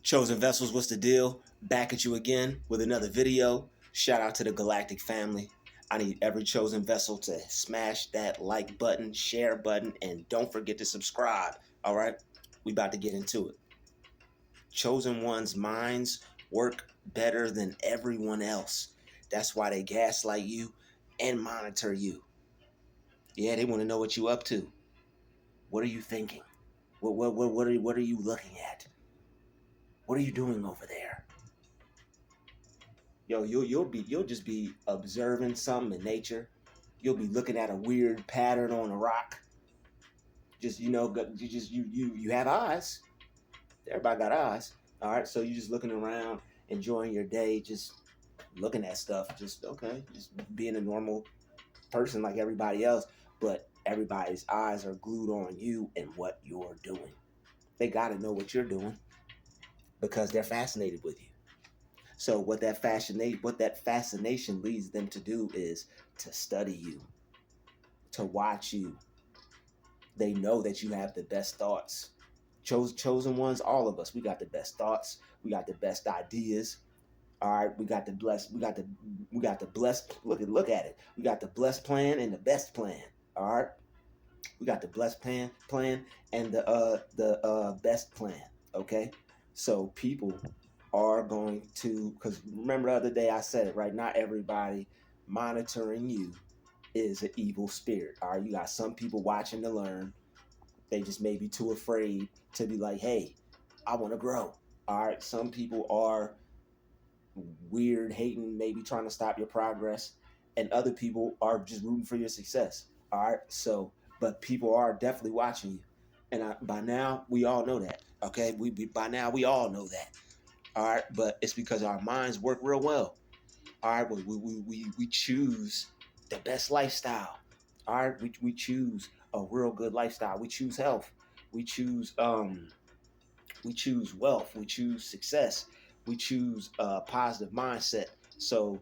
Chosen Vessels, what's the deal? Back at you again with another video. Shout out to the Galactic family. I need every chosen vessel to smash that like button, share button, and don't forget to subscribe. All right, we about to get into it. Chosen ones' minds work better than everyone else. That's why they gaslight you and monitor you. Yeah, they want to know what you up to. What are you thinking? What are you looking at? What are you doing over there? Yo, you'll just be observing something in nature. You'll be looking at a weird pattern on a rock. Just you have eyes. Everybody got eyes. All right, so you just looking around, enjoying your day, just looking at stuff. Just okay, just being a normal person like everybody else. But everybody's eyes are glued on you and what you're doing. They got to know what you're doing because they're fascinated with you. So what that fascination leads them to do is to study you, to watch you. They know that you have the best thoughts. Chosen ones, all of us, we got the best thoughts. We got the best ideas. All right, we got the blessed. Look at it. We got the blessed plan and the best plan. All right, we got the blessed plan and the best plan. Okay, so people are going to, because remember the other day I said it, right? Not everybody monitoring you is an evil spirit. All right, you got some people watching to learn. They just may be too afraid to be like, hey, I want to grow. All right, some people are weird, hating, maybe trying to stop your progress, and other people are just rooting for your success. All right, so but people are definitely watching you, and by now we all know that. Okay, by now we all know that. All right, but it's because our minds work real well. All right, we choose the best lifestyle. All right, we choose a real good lifestyle. We choose health. We choose we choose wealth. We choose success. We choose a positive mindset. So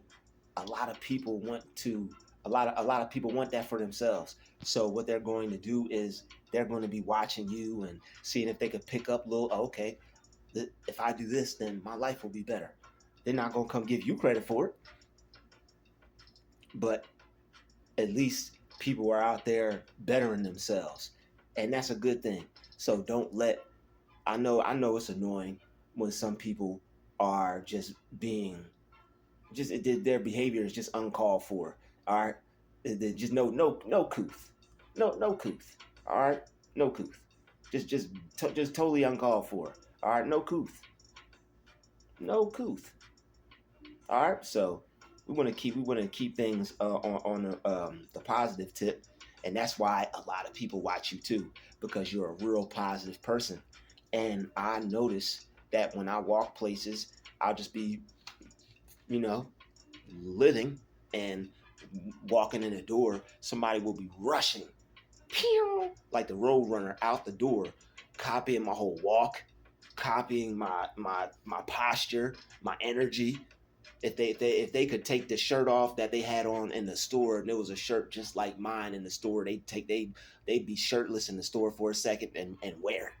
a lot of people want to a lot of people want that for themselves. So what they're going to do is they're going to be watching you and seeing if they could pick up little, okay, if I do this, then my life will be better. They're not going to come give you credit for it, but at least people are out there bettering themselves, and that's a good thing. So don't let, I know it's annoying when some people are just being, just their behavior is just uncalled for. All right, just no couth, no couth. All right, no couth, just totally uncalled for. All right, no couth, no couth. All right, so we want to keep things on the positive tip, and that's why a lot of people watch you too, because you're a real positive person. And I notice that when I walk places, I'll just be, you know, living and walking in the door, somebody will be rushing, pew, like the road runner out the door, copying my whole walk, copying my posture, my energy. If they could take the shirt off that they had on in the store, and there was a shirt just like mine in the store, they'd be shirtless in the store for a second and wear it.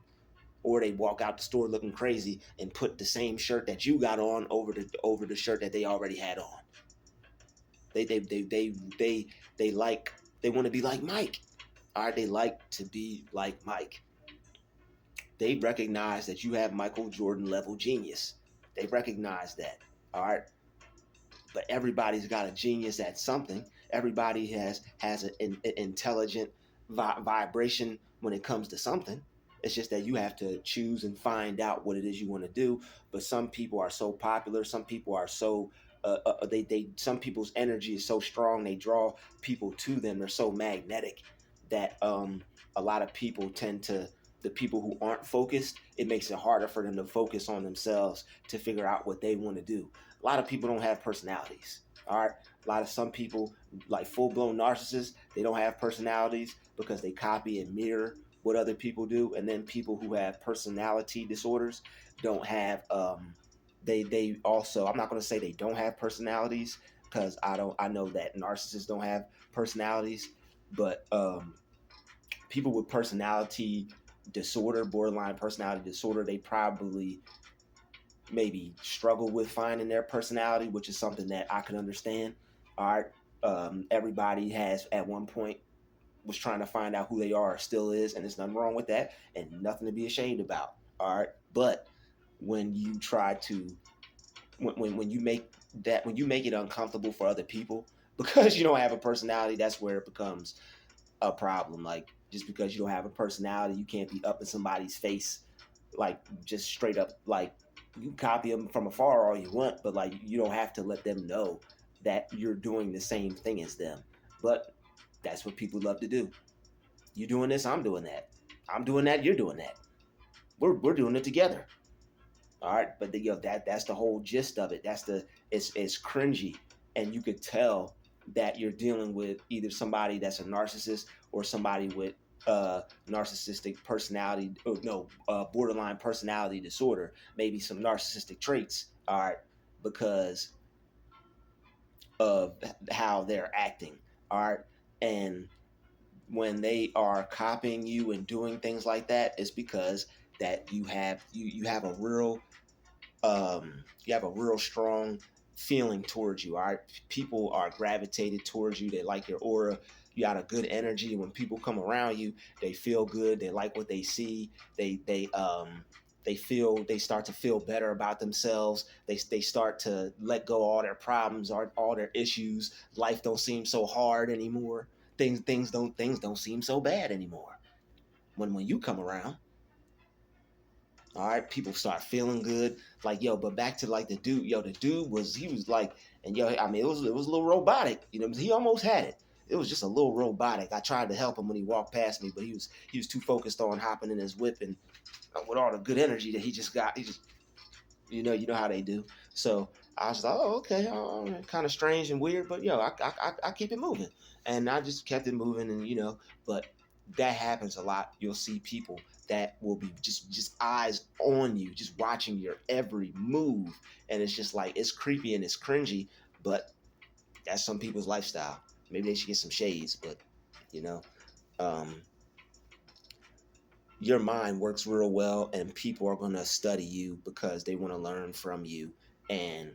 Or they walk out the store looking crazy and put the same shirt that you got on over the shirt that they already had on. They like, they want to be like Mike. All right, they like to be like Mike. They recognize that you have Michael Jordan level genius. They recognize that. All right, but everybody's got a genius at something. Everybody has an intelligent vibration when it comes to something. It's just that you have to choose and find out what it is you want to do. But some people are so popular. Some people are so they some people's energy is so strong. They draw people to them. They're so magnetic that a lot of people tend to, the people who aren't focused, it makes it harder for them to focus on themselves to figure out what they want to do. A lot of people don't have personalities. All right. Some people, like full blown narcissists, they don't have personalities because they copy and mirror what other people do. And then people who have personality disorders don't have, they also, I'm not going to say they don't have personalities, because I know that narcissists don't have personalities, but people with personality disorder, borderline personality disorder, they probably maybe struggle with finding their personality, which is something that I can understand. All right. Everybody has at one point was trying to find out who they are, or still is, and there's nothing wrong with that, and nothing to be ashamed about. All right. But when you try to when you make when you make it uncomfortable for other people because you don't have a personality, that's where it becomes a problem. Like, just because you don't have a personality, you can't be up in somebody's face, like, just straight up. Like, you can copy them from afar all you want, but like, you don't have to let them know that you're doing the same thing as them. But that's what people love to do. You doing this, I'm doing that. I'm doing that, you're doing that. We're doing it together. All right, but that's the whole gist of it. It's cringy, and you could tell that you're dealing with either somebody that's a narcissist or somebody with narcissistic personality, or no, borderline personality disorder, maybe some narcissistic traits. All right, because of how they're acting. All right, and when they are copying you and doing things like that, it's because that you have a real you have a real strong feeling towards you. All right, people are gravitated towards you. They like your aura. You got a good energy. When people come around you, they feel good. They like what they see. They start to feel better about themselves. They start to let go of all their problems, all their issues. Life don't seem so hard anymore. Things don't seem so bad anymore when you come around. All right, people start feeling good. Like, yo, but back to like the dude. Yo, the dude he was like, and yo, I mean, it was a little robotic. You know, he almost had it. It was just a little robotic. I tried to help him when he walked past me, but he was too focused on hopping in his whip and with all the good energy that he just got. He just, you know how they do. So I was like, oh, okay, kind of strange and weird, but yo, I keep it moving, and I just kept it moving, and but that happens a lot. You'll see people that will be just eyes on you, just watching your every move, and it's just like it's creepy and it's cringy, but that's some people's lifestyle. Maybe they should get some shades, but you know, um, your mind works real well, and people are going to study you because they want to learn from you, and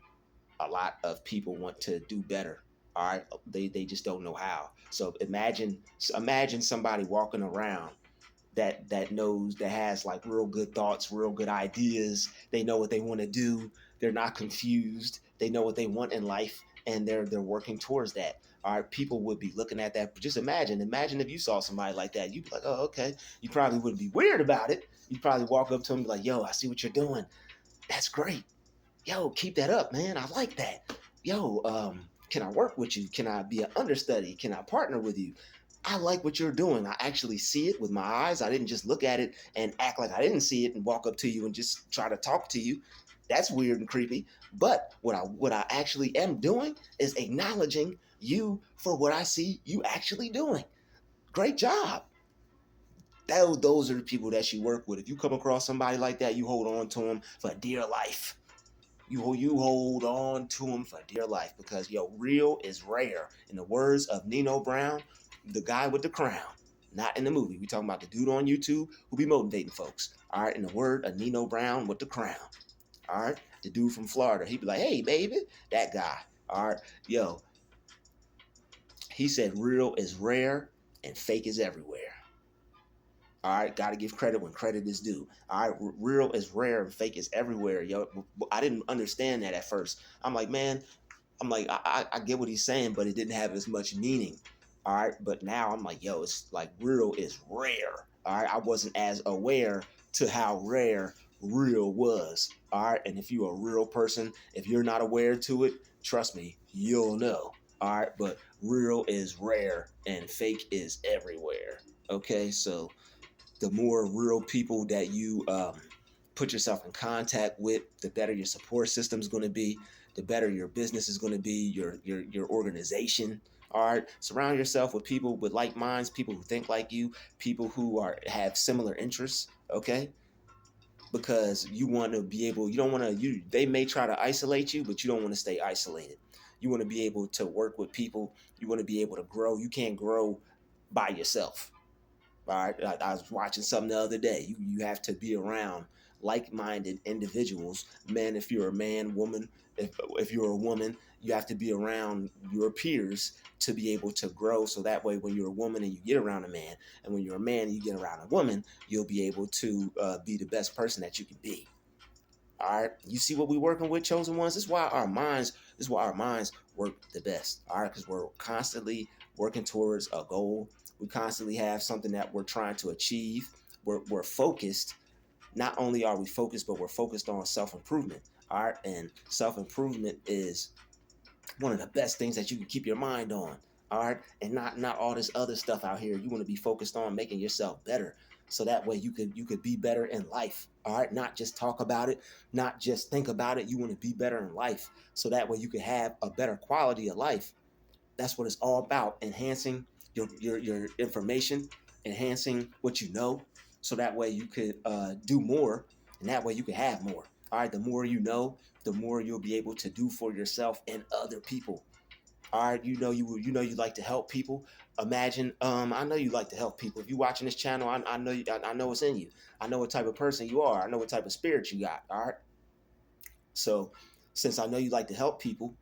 a lot of people want to do better. All right, they just don't know how. So imagine somebody walking around that has like real good thoughts, real good ideas. They know what they want to do. They're not confused. They know what they want in life, and they're working towards that. All right, people would be looking at that. Just imagine if you saw somebody like that. You'd be like, oh, okay. You probably wouldn't be weird about it. You'd probably walk up to them and be like, yo, I see what you're doing. That's great. Yo, keep that up, man. I like that. Yo, can I work with you? Can I be an understudy? Can I partner with you? I like what you're doing. I actually see it with my eyes. I didn't just look at it and act like I didn't see it and walk up to you and just try to talk to you. That's weird and creepy. But what I actually am doing is acknowledging you for what I see you actually doing. Great job. Those are the people that you work with. If you come across somebody like that, you hold on to them for dear life. You hold on to them for dear life, because real is rare. In the words of Nino Brown, the guy with the crown, not in the movie. We talking about the dude on YouTube who be motivating folks. All right, in the word of Nino Brown with the crown. All right, the dude from Florida. He be like, hey baby, that guy. All right, yo, he said real is rare and fake is everywhere. All right, got to give credit when credit is due. All right, real is rare and fake is everywhere. Yo, I didn't understand that at first. I'm like, man, I get what he's saying, but it didn't have as much meaning. All right, but now I'm like, yo, it's like real is rare. All right, I wasn't as aware to how rare real was. All right, and if you're a real person, if you're not aware to it, trust me, you'll know. All right, but real is rare and fake is everywhere. Okay, so the more real people that you put yourself in contact with, the better your support system is going to be, the better your business is going to be, your organization. All right, surround yourself with people with like minds, people who think like you, people who have similar interests. Okay, because you want to be able, you don't want to, they may try to isolate you, but you don't want to stay isolated. You want to be able to work with people. You want to be able to grow. You can't grow by yourself. All right, I was watching something the other day. You have to be around like-minded individuals. Men, if you're a man, woman, if you're a woman, you have to be around your peers to be able to grow. So that way, when you're a woman and you get around a man, and when you're a man and you get around a woman, you'll be able to be the best person that you can be. All right, you see what we're working with, chosen ones. This is why our minds. This is why our minds work the best. All right, because we're constantly working towards a goal. We constantly have something that we're trying to achieve. We're focused. Not only are we focused, but we're focused on self improvement. All right, and self improvement is one of the best things that you can keep your mind on. All right, and not all this other stuff out here. You want to be focused on making yourself better, so that way you could be better in life. All right, not just talk about it, not just think about it. You want to be better in life, so that way you can have a better quality of life. That's what it's all about: enhancing your information, enhancing what you know, so that way you could do more, and that way you can have more. All right, the more you know, the more you'll be able to do for yourself and other people. All right, you like to help people. Imagine, I know you like to help people. If you're watching this channel, I know I know what's in you. I know what type of person you are. I know what type of spirit you got. All right, so since I know you like to help people,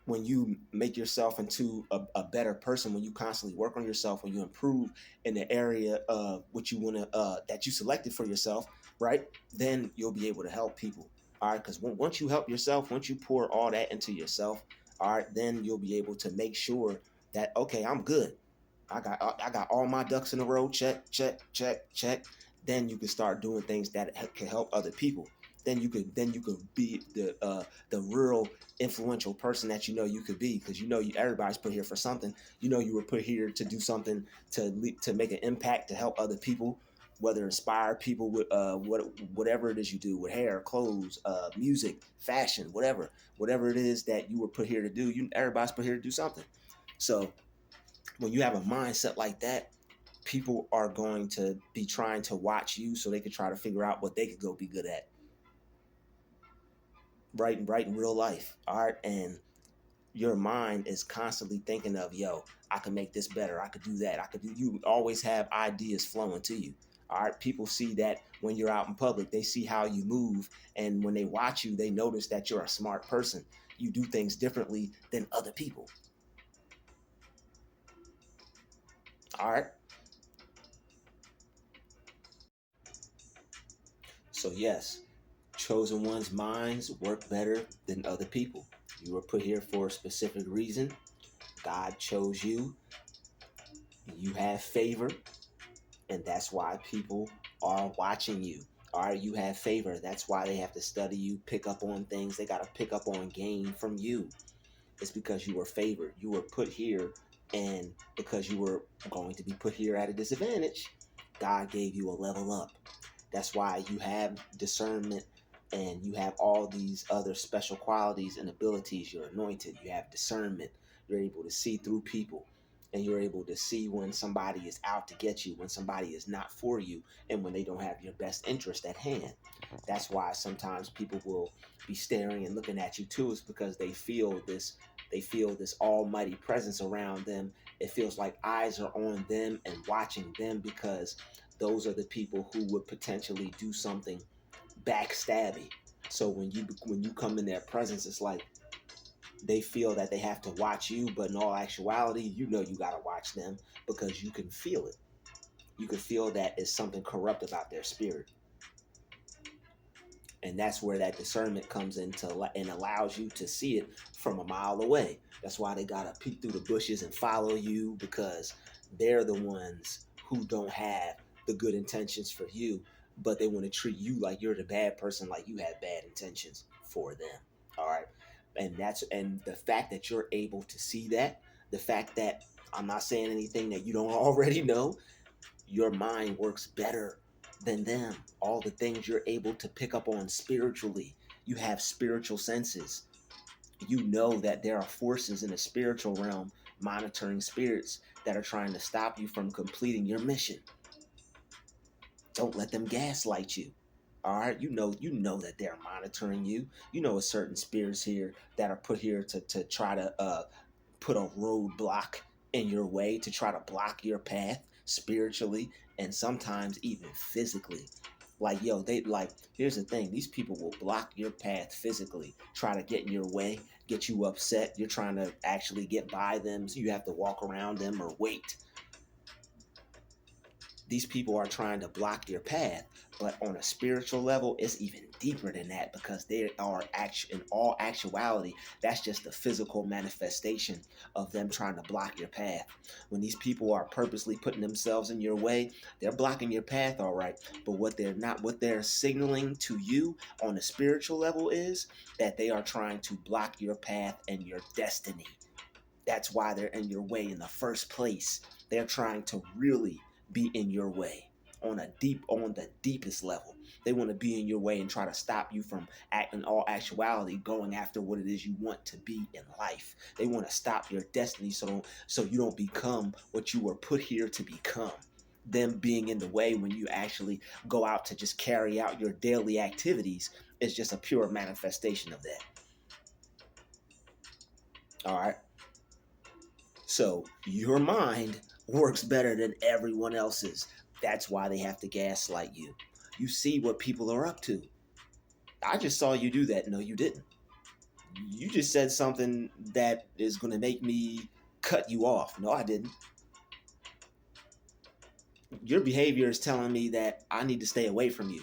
when you make yourself into a better person, when you constantly work on yourself, when you improve in the area of what you want to that you selected for yourself, right, then you'll be able to help people. All right, because once you help yourself, once you pour all that into yourself, all right, then you'll be able to make sure that, okay, I'm good. I got all my ducks in a row. Check, check, check, check. Then you can start doing things that can help other people. Then you could be the real influential person that you could be, because everybody's put here for something. You were put here to do something, to make an impact, to help other people, whether inspire people with whatever it is you do with hair, clothes, music, fashion, whatever it is that you were put here to do. Everybody's put here to do something. So when you have a mindset like that, people are going to be trying to watch you so they can try to figure out what they could go be good at, right in real life. All right, and your mind is constantly thinking of, yo, I can make this better, I could do that, I could do. You always have ideas flowing to you. All right, people see that when you're out in public. They see how you move, and when they watch you, they notice that you're a smart person. You do things differently than other people. All right, so yes, chosen ones' minds work better than other people. You were put here for a specific reason. God chose you. You have favor, and that's why people are watching you. All right, you have favor. That's why they have to study you, pick up on things. They got to pick up on game from you. It's because you were favored. You were put here, and because you were going to be put here at a disadvantage, God gave you a level up. That's why you have discernment, and you have all these other special qualities and abilities. You're anointed. You have discernment. You're able to see through people, and you're able to see when somebody is out to get you, when somebody is not for you, and when they don't have your best interest at hand. That's why sometimes people will be staring and looking at you too, is because they feel this almighty presence around them. It feels like eyes are on them and watching them, because those are the people who would potentially do something backstabby. So when you come in their presence, it's like they feel that they have to watch you, but in all actuality, you gotta watch them, because you can feel it. You can feel that it's something corrupt about their spirit, and that's where that discernment comes into and allows you to see it from a mile away. That's why they gotta peek through the bushes and follow you, because they're the ones who don't have the good intentions for you, but they want to treat you like you're the bad person, like you had bad intentions for them. All right, and the fact that you're able to see that, the fact that I'm not saying anything that you don't already know, your mind works better than them. All the things you're able to pick up on spiritually, you have spiritual senses. You know that there are forces in the spiritual realm, monitoring spirits, that are trying to stop you from completing your mission. Don't let them gaslight you. All right, you know that they're monitoring you. You know, a certain spirits here that are put here to try to put a roadblock in your way, to try to block your path spiritually, and sometimes even physically. Like, yo, they like, here's the thing, these people will block your path physically, try to get in your way, get you upset. You're trying to actually get by them, so you have to walk around them or wait. These people are trying to block your path, but on a spiritual level it's even deeper than that, because they are in all actuality, that's just the physical manifestation of them trying to block your path. When these people are purposely putting themselves in your way, they're blocking your path, all right, but what they're signaling to you on a spiritual level is that they are trying to block your path and your destiny. That's why they're in your way in the first place. They're trying to really be in your way on the deepest level. They want to be in your way and try to stop you from in all actuality going after what it is you want to be in life. They want to stop your destiny so you don't become what you were put here to become. Them being in the way when you actually go out to just carry out your daily activities is just a pure manifestation of that. All right. So your mind works better than everyone else's. That's why they have to gaslight you. You see what people are up to. I just saw you do that. No, you didn't. You just said something that is going to make me cut you off. No, I didn't. Your behavior is telling me that I need to stay away from you.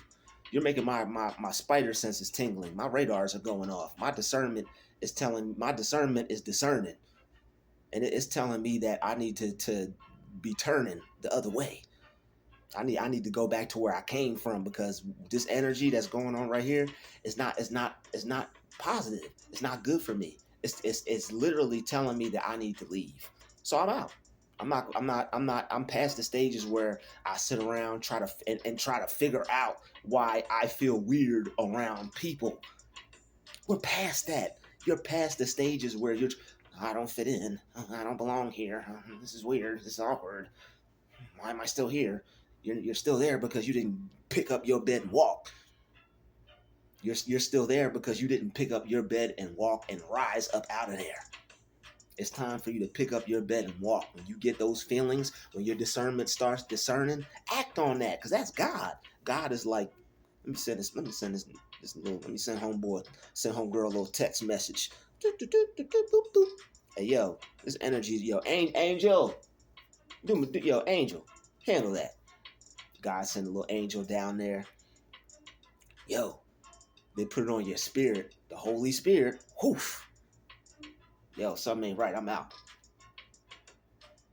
You're making my spider senses tingling. My radars are going off. My discernment is discerning. And it's telling me that I need to be turning the other way. I need to go back to where I came from, because this energy that's going on right here is not positive. It's not good for me. It's literally telling me that I need to leave. So I'm out. I'm past the stages where I sit around and try to figure out why I feel weird around people. We're past that. You're past the stages where I don't fit in. I don't belong here. This is weird. This is awkward. Why am I still here? You're still there because you didn't pick up your bed and walk. You're still there because you didn't pick up your bed and walk and rise up out of there. It's time for you to pick up your bed and walk. When you get those feelings, when your discernment starts discerning, act on that, because that's God. God is like, let me send homegirl a little text message. Hey, yo, this energy, yo, Angel, yo, Angel, handle that. God sent a little angel down there. Yo, they put it on your spirit, the Holy Spirit. Whoof. Yo, something ain't right. I'm out.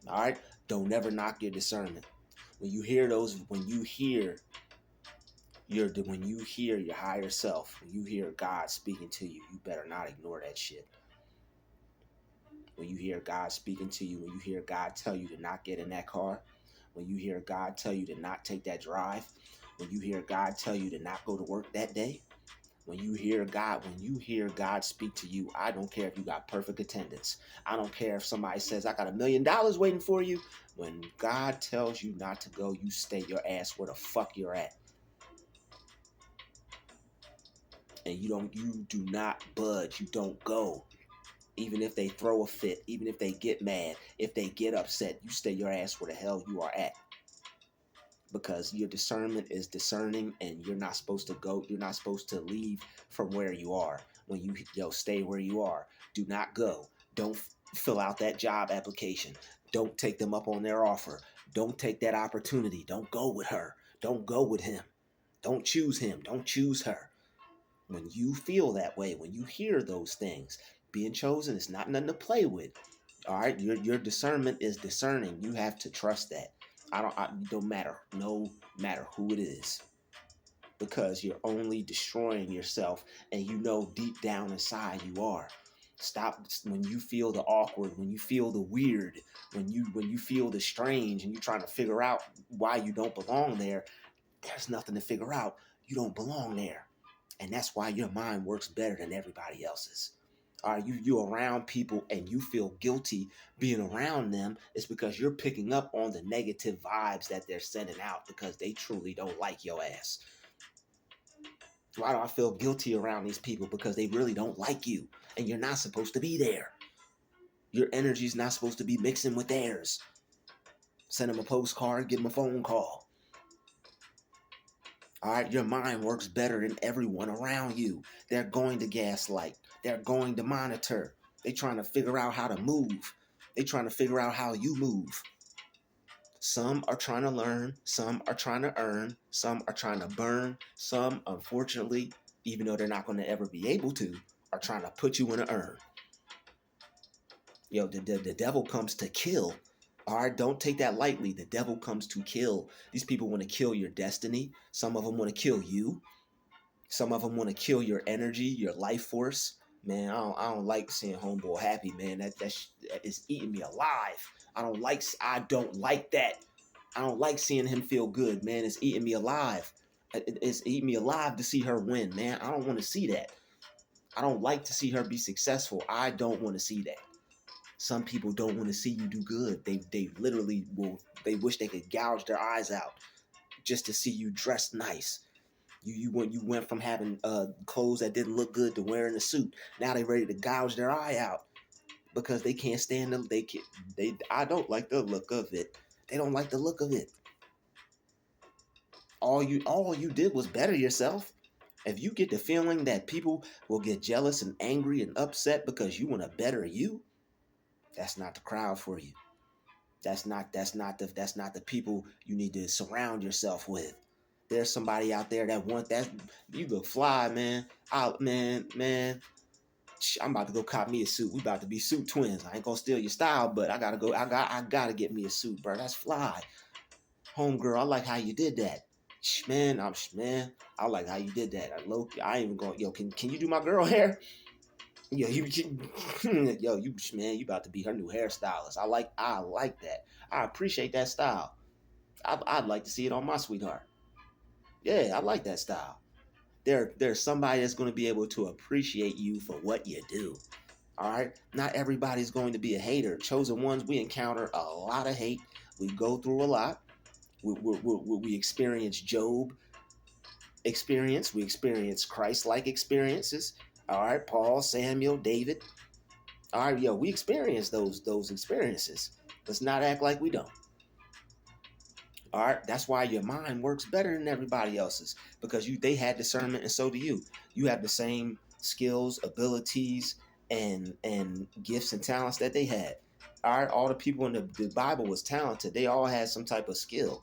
All right? Don't ever knock your discernment. When you hear your higher self, when you hear God speaking to you, you better not ignore that shit. When you hear God speaking to you, when you hear God tell you to not get in that car, when you hear God tell you to not take that drive, when you hear God tell you to not go to work that day, when you hear God speak to you, I don't care if you got perfect attendance. I don't care if somebody says, I got $1 million waiting for you. When God tells you not to go, you stay your ass where the fuck you're at. And you do not budge. You don't go. Even if they throw a fit, even if they get mad, if they get upset, you stay your ass where the hell you are at. Because your discernment is discerning, and you're not supposed to leave from where you are. When you stay where you are. Do not go. Don't fill out that job application. Don't take them up on their offer. Don't take that opportunity. Don't go with her. Don't go with him. Don't choose him. Don't choose her. When you feel that way, when you hear those things, being chosen is not nothing to play with. All right, your discernment is discerning. You have to trust that. Don't matter, no matter who it is, because you're only destroying yourself, and you know deep down inside you are. Stop when you feel the awkward, when you feel the weird, when you feel the strange, and you're trying to figure out why you don't belong there. There's nothing to figure out. You don't belong there. And that's why your mind works better than everybody else's. Are you around people and you feel guilty being around them? It's because you're picking up on the negative vibes that they're sending out, because they truly don't like your ass. Why do I feel guilty around these people? Because they really don't like you, and you're not supposed to be there. Your energy's not supposed to be mixing with theirs. Send them a postcard, give them a phone call. All right, your mind works better than everyone around you. They're going to gaslight. They're going to monitor. They're trying to figure out how to move. They're trying to figure out how you move. Some are trying to learn. Some are trying to earn. Some are trying to burn. Some, unfortunately, even though they're not going to ever be able to, are trying to put you in an urn. The devil comes to kill. All right, don't take that lightly. The devil comes to kill. These people want to kill your destiny. Some of them want to kill you. Some of them want to kill your energy, your life force. Man, I don't like seeing homeboy happy, man. That is eating me alive. I don't like that. I don't like seeing him feel good, man. It's eating me alive. It's eating me alive to see her win, man. I don't want to see that. I don't like to see her be successful. I don't want to see that. Some people don't want to see you do good. They literally will. They wish they could gouge their eyes out just to see you dressed nice. You went from having clothes that didn't look good to wearing a suit. Now they ready to gouge their eye out because they can't stand them. I don't like the look of it. They don't like the look of it. All you did was better yourself. If you get the feeling that people will get jealous and angry and upset because you want to better you, that's not the crowd for you. That's not the people you need to surround yourself with. There's somebody out there that want that. You look fly, man. Man. I'm about to go cop me a suit. We about to be suit twins. I ain't gonna steal your style, but I gotta go. I gotta get me a suit, bro. That's fly. Homegirl, I like how you did that. Man, I like how you did that. I ain't even going. Yo, can you do my girl hair? Yo, you about to be her new hairstylist. I like that. I appreciate that style. I'd like to see it on my sweetheart. Yeah, I like that style. There's somebody that's going to be able to appreciate you for what you do. All right, not everybody's going to be a hater. Chosen ones, we encounter a lot of hate. We go through a lot. We experience Job experience. We experience Christ-like experiences. All right, Paul, Samuel, David. All right, we experience those experiences. Let's not act like we don't. All right, that's why your mind works better than everybody else's because they had discernment and so do you. You have the same skills, abilities, and gifts and talents that they had. All right, all the people in the Bible was talented. They all had some type of skill.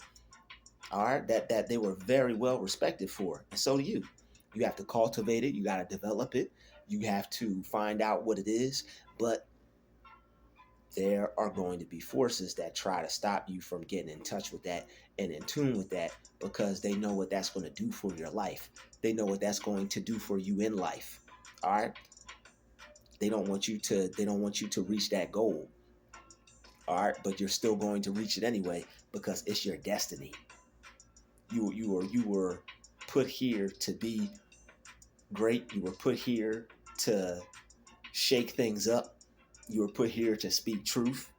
All right, that they were very well respected for, and so do you. You have to cultivate it. You got to develop it. You have to find out what it is, but there are going to be forces that try to stop you from getting in touch with that and in tune with that because they know what that's going to do for your life. They know what that's going to do for you in life. All right. They don't want you to reach that goal. All right, but you're still going to reach it anyway because it's your destiny. You were put here to be great. You were put here to shake things up. You were put here to speak truth.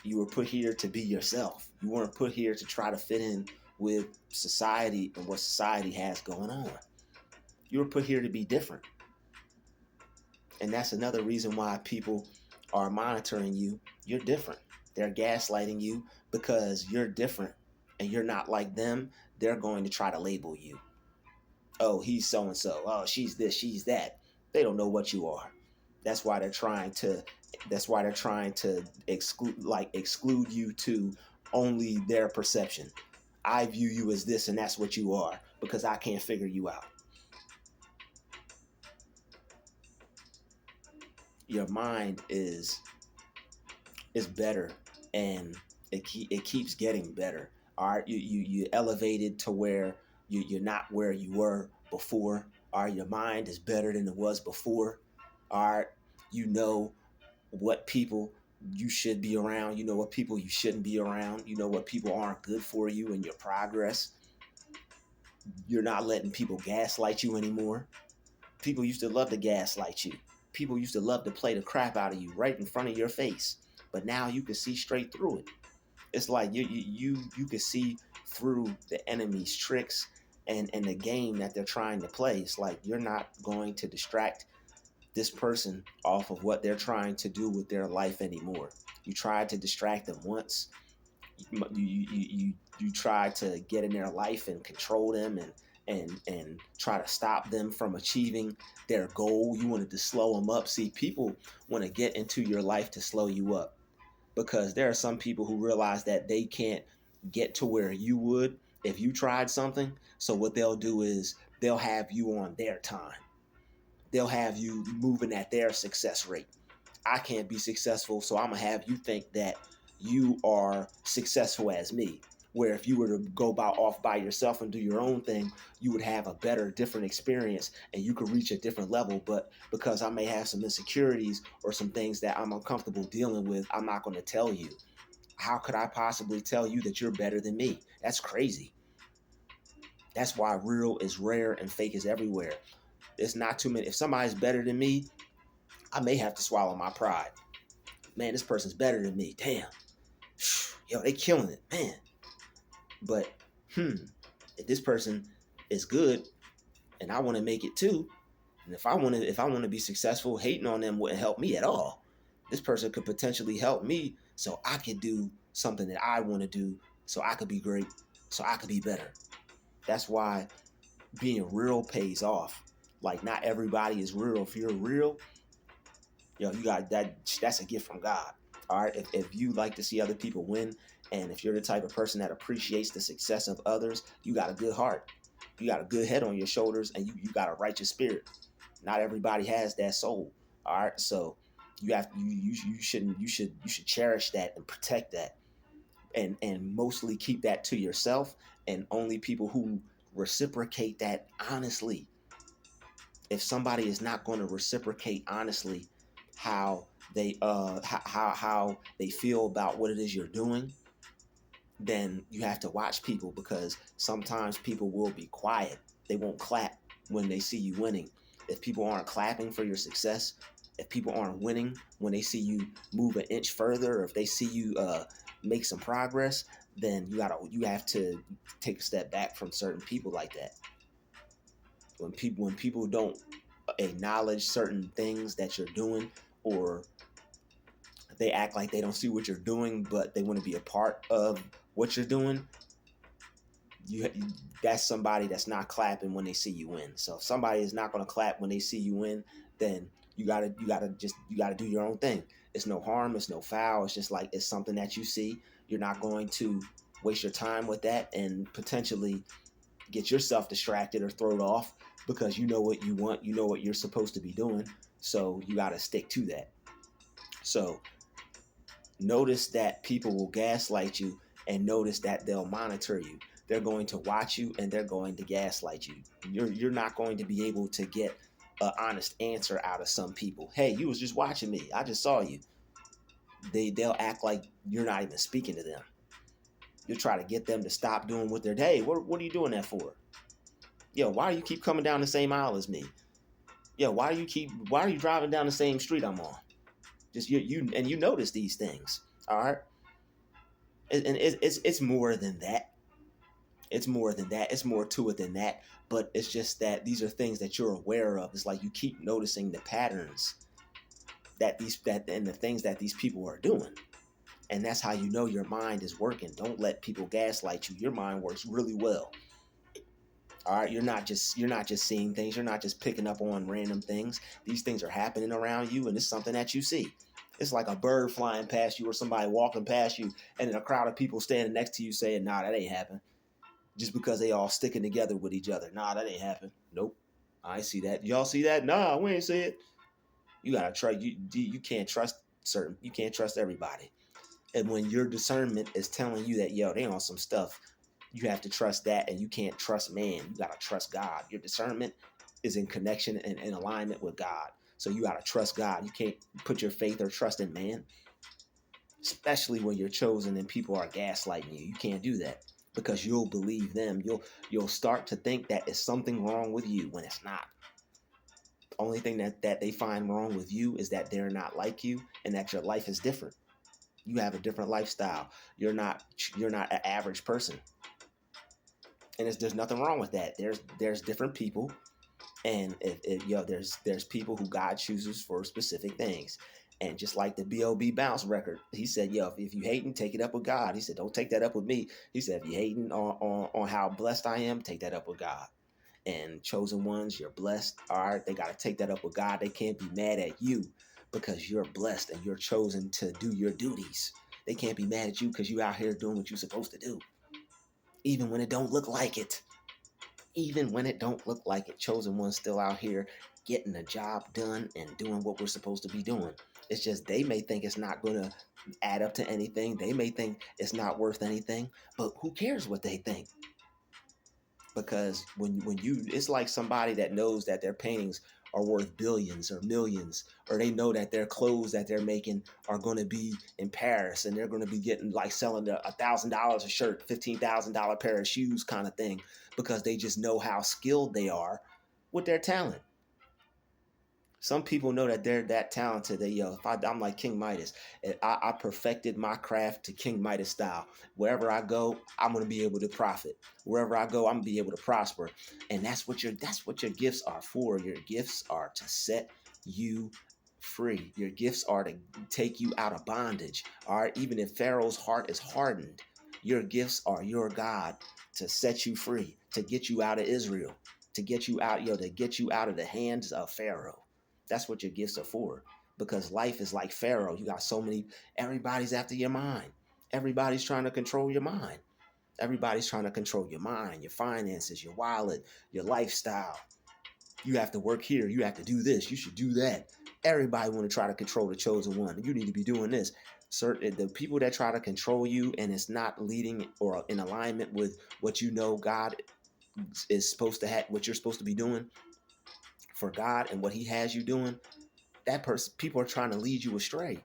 You were put here to be yourself. You weren't put here to try to fit in with society and what society has going on. You were put here to be different. And that's another reason why people are monitoring you. You're different. They're gaslighting you because you're different and you're not like them. They're going to try to label you. Oh, he's so and so. Oh, she's this, she's that. They don't know what you are. That's why they're trying to exclude you to only their perception. I view you as this and that's what you are because I can't figure you out. Your mind is better and it keeps getting better. All right, you elevated to where you're not where you were before. All right, your mind is better than it was before. All right, you know what people you should be around. You know what people you shouldn't be around. You know what people aren't good for you in your progress. You're not letting people gaslight you anymore. People used to love to gaslight you. People used to love to play the crap out of you right in front of your face. But now you can see straight through it. It's like you can see through the enemy's tricks and the game that they're trying to play. It's like you're not going to distract this person off of what they're trying to do with their life anymore. You tried to distract them once. you try to get in their life and control them and try to stop them from achieving their goal. You wanted to slow them up. See, people want to get into your life to slow you up, because there are some people who realize that they can't get to where you would if you tried something. So what they'll do is they'll have you on their time. They'll have you moving at their success rate. I can't be successful, so I'm gonna have you think that you are successful as me. Where if you were to go off by yourself and do your own thing, you would have a better, different experience, and you could reach a different level. But because I may have some insecurities or some things that I'm uncomfortable dealing with, I'm not going to tell you. How could I possibly tell you that you're better than me? That's crazy. That's why real is rare and fake is everywhere. It's not too many. If somebody's better than me, I may have to swallow my pride. Man, this person's better than me. Damn. Yo, they killing it, man. But if this person is good and I want to make it too, and if I want to be successful, hating on them wouldn't help me at all. This person could potentially help me so I could do something that I want to do, so I could be great, so I could be better. That's why being real pays off. Like, not everybody is real. If you're real, yo, you got that. That's a gift from God. All right. If you like to see other people win, and if you're the type of person that appreciates the success of others, you got a good heart. You got a good head on your shoulders, and you got a righteous spirit. Not everybody has that soul. All right. So you should cherish that and protect that, and mostly keep that to yourself, and only people who reciprocate that honestly. If somebody is not going to reciprocate honestly how how they feel about what it is you're doing, then you have to watch people, because sometimes people will be quiet. They won't clap when they see you winning. If people aren't clapping for your success, if people aren't winning when they see you move an inch further, or if they see you make some progress, then you have to take a step back from certain people like that. When people don't acknowledge certain things that you're doing, or they act like they don't see what you're doing but they want to be a part of what you're doing, you that's somebody that's not clapping when they see you win. So if somebody is not going to clap when they see you win, then you gotta do your own thing. It's no harm, it's no foul. It's just like, it's something that you see. You're not going to waste your time with that and potentially get yourself distracted or thrown off, because you know what you want, you know what you're supposed to be doing. So you got to stick to that. So notice that people will gaslight you, and notice that they'll monitor you. They're going to watch you, and they're going to gaslight you. You're not going to be able to get an honest answer out of some people. Hey, you was just watching me. I just saw you. They'll act like you're not even speaking to them. You'll try to get them to stop doing what they're doing. Hey, what are you doing that for? Yo, why do you keep coming down the same aisle as me? Yo, why are you driving down the same street I'm on? Just you notice these things. All right. And it's more than that. It's more than that. It's more to it than that. But it's just that these are things that you're aware of. It's like you keep noticing the patterns and the things that these people are doing. And that's how you know your mind is working. Don't let people gaslight you. Your mind works really well. All right, you're not just seeing things. You're not just picking up on random things. These things are happening around you, and it's something that you see. It's like a bird flying past you, or somebody walking past you, and then a crowd of people standing next to you saying, "Nah, that ain't happen." Just because they all sticking together with each other. Nah, that ain't happen. Nope, I see that. Y'all see that? Nah, we ain't see it. You gotta try. You can't trust certain. You can't trust everybody. And when your discernment is telling you that, yo, they on some stuff, you have to trust that, and you can't trust man. You gotta trust God. Your discernment is in connection and in alignment with God. So you gotta trust God. You can't put your faith or trust in man, especially when you're chosen and people are gaslighting you. You can't do that, because you'll believe them. You'll start to think that it's something wrong with you when it's not. The only thing that they find wrong with you is that they're not like you, and that your life is different. You have a different lifestyle. You're not an average person, and there's nothing wrong with that. There's different people, and there's people who God chooses for specific things, And just like the B.O.B. Bounce record, he said, yo, if you hating, take it up with God. He said, don't take that up with me. He said, if you hating on how blessed I am, take that up with God. And chosen ones, you're blessed. All right, they got to take that up with God. They can't be mad at you because you're blessed and you're chosen to do your duties. They can't be mad at you because you out here doing what you're supposed to do, even when it don't look like it. Even when it don't look like it, chosen ones still out here getting the job done and doing what we're supposed to be doing. It's just they may think it's not going to add up to anything. They may think it's not worth anything, but who cares what they think? Because when you, it's like somebody that knows that their paintings are worth billions or millions, or they know that their clothes that they're making are going to be in Paris and they're going to be getting like selling $1,000 a shirt, $15,000 pair of shoes kind of thing, because they just know how skilled they are with their talent. Some people know that they're that talented that, yo, if I'm like King Midas, I perfected my craft to King Midas style. Wherever I go, I'm gonna be able to profit. Wherever I go, I'm gonna be able to prosper. And that's what your gifts are for. Your gifts are to set you free. Your gifts are to take you out of bondage. All right, even if Pharaoh's heart is hardened, your gifts are your God to set you free, to get you out of Israel, to get you out, to get you out of the hands of Pharaoh. That's what your gifts are for. Because life is like Pharaoh. You got so many, everybody's after your mind. Everybody's trying to control your mind. Everybody's trying to control your mind, your finances, your wallet, your lifestyle. You have to work here. You have to do this. You should do that. Everybody want to try to control the chosen one. You need to be doing this. The people that try to control you and it's not leading or in alignment with what you know God is supposed to have, what you're supposed to be doing for God and what he has you doing, that person, people are trying to lead you astray.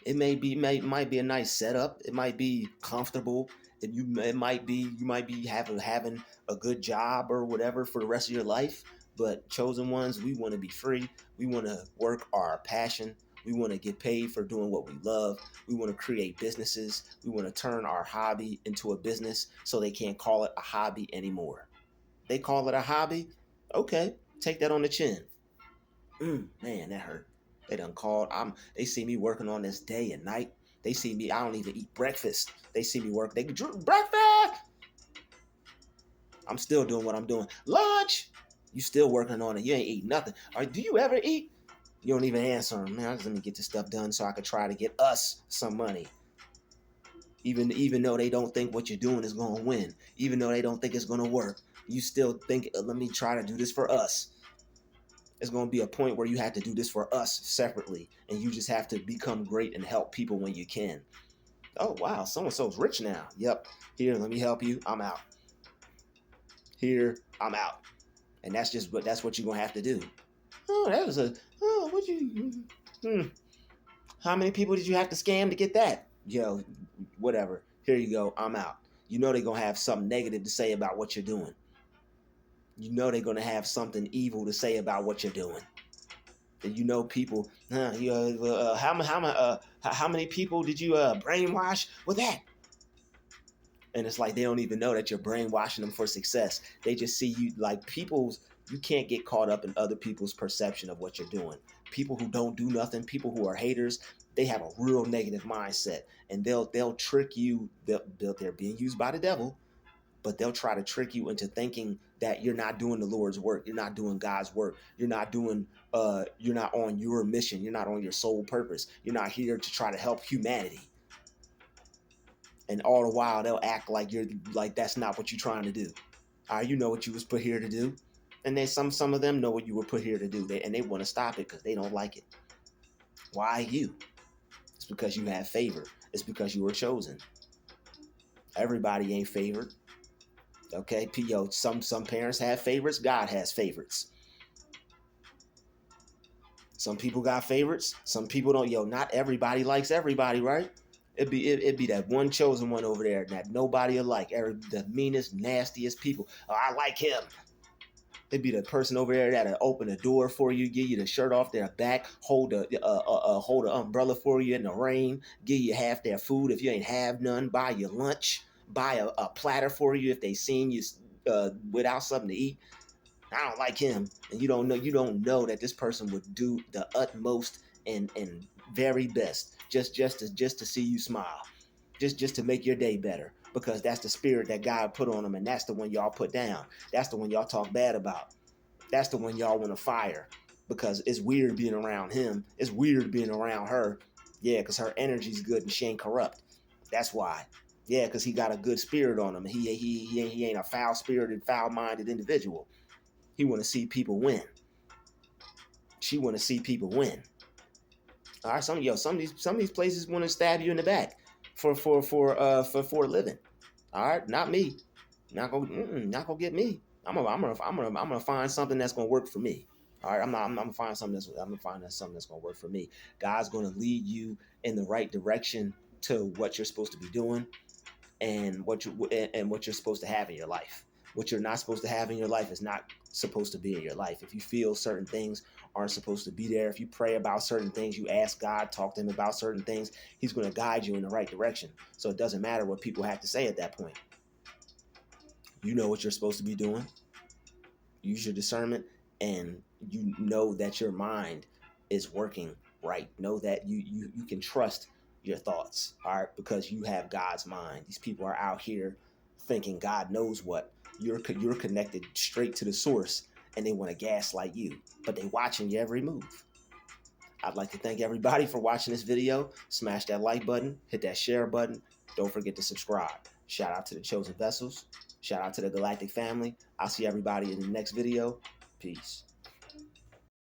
It might be a nice setup. It might be comfortable. You might be having a good job or whatever for the rest of your life. But chosen ones, we want to be free. We want to work our passion. We want to get paid for doing what we love. We want to create businesses. We want to turn our hobby into a business so they can't call it a hobby anymore. They call it a hobby. Okay, take that on the chin. Man, that hurt. They done called. They see me working on this day and night. They see me. I don't even eat breakfast. They see me work. They drink breakfast. I'm still doing what I'm doing. Lunch. You still working on it. You ain't eating nothing. All right, do you ever eat? You don't even answer them. Man, let me get this stuff done so I can try to get us some money. Even though they don't think what you're doing is going to win. Even though they don't think it's going to work. You still think, let me try to do this for us. It's going to be a point where you have to do this for us separately, and you just have to become great and help people when you can. Oh, wow, so-and-so's rich now. Yep. Here, let me help you. I'm out. Here, I'm out. And that's what you're going to have to do. How many people did you have to scam to get that? Yo, whatever. Here you go. I'm out. You know they're going to have something negative to say about what you're doing. You know they're going to have something evil to say about what you're doing. And you know people, how many people did you brainwash with that? And it's like they don't even know that you're brainwashing them for success. They just see you like you can't get caught up in other people's perception of what you're doing. People who don't do nothing, people who are haters, they have a real negative mindset. And they'll trick you. They're being used by the devil. But they'll try to trick you into thinking that you're not doing the Lord's work. You're not doing God's work. You're not on your mission. You're not on your sole purpose. You're not here to try to help humanity. And all the while they'll act like that's not what you're trying to do. All right, you know what you was put here to do. And then some of them know what you were put here to do. And they want to stop it because they don't like it. Why you? It's because you have favor. It's because you were chosen. Everybody ain't favored. Okay, some parents have favorites. God has favorites. Some people got favorites. Some people don't. Not everybody likes everybody, right? It'd be that one chosen one over there that nobody will like. The meanest, nastiest people. Oh, I like him. It'd be the person over there that'll open the door for you, give you the shirt off their back, hold an umbrella for you in the rain, give you half their food if you ain't have none, buy you lunch, buy a platter for you if they seen you without something to eat. I don't like him. And you don't know that this person would do the utmost and very best, just to see you smile, just to make your day better, because that's the spirit that God put on them, and that's the one y'all put down. That's the one y'all talk bad about. That's the one y'all want to fire, because it's weird being around him. It's weird being around her. Yeah, because her energy's good and she ain't corrupt. That's why. Yeah, because he got a good spirit on him. He ain't a foul spirited, foul minded individual. He want to see people win. She want to see people win. All right, some of these places want to stab you in the back for a living. All right, not me. Not gonna get me. I'm gonna find something that's gonna work for me. All right, I'm gonna find something that's gonna work for me. God's gonna lead you in the right direction to what you're supposed to be doing, and what you're supposed to have in your life. What you're not supposed to have in your life is not supposed to be in your life. If you feel certain things aren't supposed to be there, if you pray about certain things, you ask God, talk to him about certain things, he's going to guide you in the right direction. So it doesn't matter what people have to say at that point. You know what you're supposed to be doing. Use your discernment, and you know that your mind is working right. Know that you can trust your thoughts, all right, because you have God's mind. These people are out here thinking God knows what. You're connected straight to the source, and they want to gaslight you, but they watching your every move. I'd like to thank everybody for watching this video. Smash that like button, hit that share button. Don't forget to subscribe. Shout out to the chosen vessels. Shout out to the galactic family. I'll see everybody in the next video. Peace.